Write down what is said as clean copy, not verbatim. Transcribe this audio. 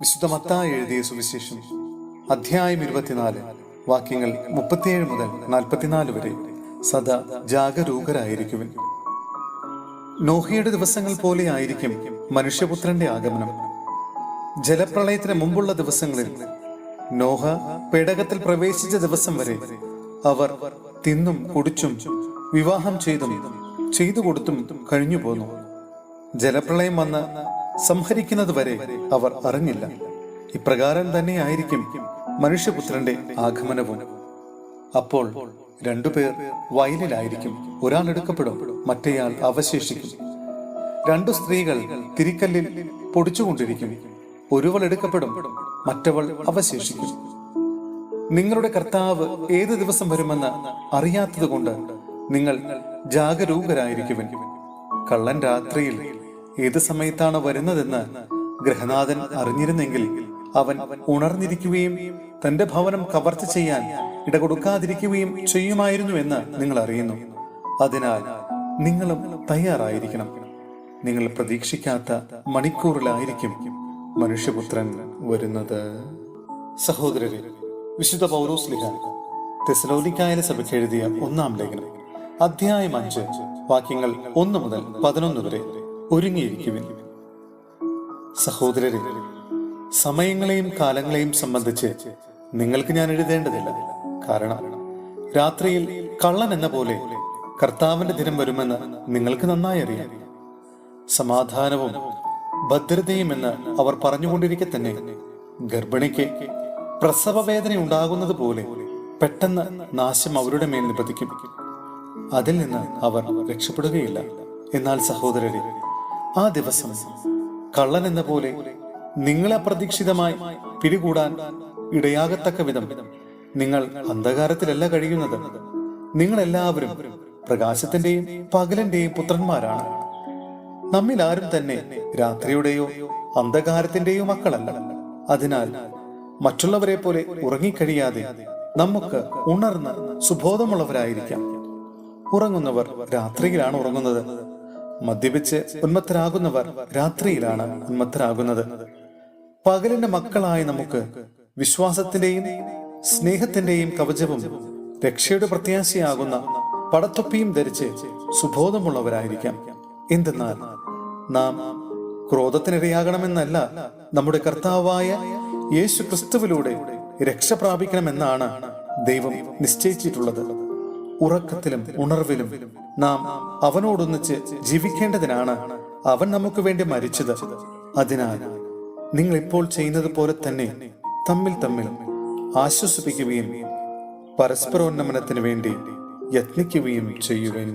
വിശുദ്ധ മത്തായി എഴുതിയ സുവിശേഷം അധ്യായം 24 വാക്യങ്ങൾ 37 മുതൽ 44 വരെ. സദാ ജാഗരൂകരായിരിക്കുവിൻ. നോഹയുടെ ദിവസങ്ങൾ പോലെ ആയിരിക്കും മനുഷ്യപുത്രന്റെ ആഗമനം. ജലപ്രളയത്തിന് മുമ്പുള്ള ദിവസങ്ങളിൽ നോഹ പേടകത്തിൽ പ്രവേശിച്ച ദിവസം വരെ അവർ തിന്നും കുടിച്ചും വിവാഹം ചെയ്തു കൊടുത്തും കഴിഞ്ഞു പോന്നു. ജലപ്രളയം വന്ന് സംഹരിക്കുന്നത് വരെ അവർ അറിഞ്ഞില്ല. ഇപ്രകാരം തന്നെയായിരിക്കും മനുഷ്യപുത്രന്റെ ആഗമനവും. അപ്പോൾ രണ്ടുപേർ വയലിലായിരിക്കും. ഒരാൾ എടുക്കപ്പെടും, മറ്റേയാൾ അവശേഷിക്കും. രണ്ടു സ്ത്രീകൾ തിരിക്കല്ലിൽ പൊടിച്ചുകൊണ്ടിരിക്കും. ഒരുവൾ എടുക്കപ്പെടും, മറ്റവൾ അവശേഷിക്കും. നിങ്ങളുടെ കർത്താവ് ഏത് ദിവസം വരുമെന്ന് അറിയാത്തത് കൊണ്ട് നിങ്ങൾ ജാഗരൂകരായിരിക്കുവിൻ. കള്ളൻ രാത്രിയിൽ ഏത് സമയത്താണ് വരുന്നതെന്ന് ഗൃഹനാഥൻ അറിഞ്ഞിരുന്നെങ്കിൽ അവൻ ഉണർന്നിരിക്കുകയും തന്റെ ഭവനം കവർച്ച ചെയ്യാൻ ഇടകൊടുക്കാതിരിക്കുകയും ചെയ്യുമായിരുന്നു എന്ന് നിങ്ങൾ അറിയുന്നു. അതിനാൽ നിങ്ങളും തയ്യാറായിരിക്കണം. നിങ്ങൾ പ്രതീക്ഷിക്കാത്ത മണിക്കൂറിലായിരിക്കും മനുഷ്യപുത്രൻ വരുന്നത്. സഹോദരരെ, വിശുദ്ധ പൗലോസ്ലീഹ തെസ്സലോനിക്കായ സഭയ്ക്ക് എഴുതിയ 1-ാം ലേഖനം അധ്യായം 5 വാക്യങ്ങൾ 1 മുതൽ 11 വരെ. ഒരുങ്ങിയിരിക്കുവിൻ. സഹോദരരെ, സമയങ്ങളെയും കാലങ്ങളെയും സംബന്ധിച്ച് നിങ്ങൾക്ക് ഞാൻ എഴുതേണ്ടതില്ല. കാരണം രാത്രിയിൽ കള്ളൻ എന്ന പോലെ കർത്താവിന്റെ ദിനം വരുമെന്ന് നിങ്ങൾക്ക് നന്നായി അറിയാം. സമാധാനവും ഭദ്രതയും എന്ന് അവർ പറഞ്ഞുകൊണ്ടിരിക്കെ തന്നെ ഗർഭിണിക്ക് പ്രസവവേദന ഉണ്ടാകുന്നത് പോലെ പെട്ടെന്ന് നാശം അവരുടെ മേൽ നിപതിക്കും. അതിൽ നിന്ന് അവർ രക്ഷപ്പെടുകയില്ല. എന്നാൽ സഹോദരരെ, ആ ദിവസം കള്ളൻ എന്ന പോലെ നിങ്ങളെ അപ്രതീക്ഷിതമായി പിടികൂടാൻ ഇടയാകത്തക്ക വിധം നിങ്ങൾ അന്ധകാരത്തിലല്ല കഴിയുന്നത്. നിങ്ങളെല്ലാവരും പ്രകാശത്തിന്റെയും പകലിന്റെയും പുത്രന്മാരാണ്. നമ്മിൽ ആരും തന്നെ രാത്രിയുടെയോ അന്ധകാരത്തിന്റെയോ മക്കളല്ല. അതിനാൽ മറ്റുള്ളവരെ പോലെ ഉറങ്ങിക്കഴിയാതെ നമുക്ക് ഉണർന്ന് സുബോധമുള്ളവരായിരിക്കാം. ഉറങ്ങുന്നവർ രാത്രിയിലാണ് ഉറങ്ങുന്നത്. മദ്യപിച്ച് ഉന്മത്തരാകുന്നവർ രാത്രിയിലാണ് ഉന്മത്തരാകുന്നത്. പകലിന്റെ മക്കളായ നമുക്ക് വിശ്വാസത്തിന്റെയും സ്നേഹത്തിന്റെയും കവചവും രക്ഷയുടെ പ്രത്യാശയാകുന്ന പടത്തൊപ്പിയും ധരിച്ച് സുബോധമുള്ളവരായിരിക്കാം. എന്തെന്നാൽ നാം ക്രോധത്തിനിരയാകണമെന്നല്ല, നമ്മുടെ കർത്താവായ യേശു ക്രിസ്തുവിലൂടെ രക്ഷ പ്രാപിക്കണമെന്നാണ് ദൈവം നിശ്ചയിച്ചിട്ടുള്ളത്. ഉറക്കത്തിലും ഉണർവിലും നാം അവനോടൊന്നിച്ച് ജീവിക്കേണ്ടതിനാണ് അവൻ നമുക്ക് വേണ്ടി മരിച്ചത്. അതിനാൽ നിങ്ങൾ ഇപ്പോൾ ചെയ്യുന്നത് പോലെ തന്നെ തമ്മിൽ ആശ്വസിപ്പിക്കുകയും പരസ്പരോന്നമനത്തിന് വേണ്ടി യത്നിക്കുകയും ചെയ്യുവാൻ.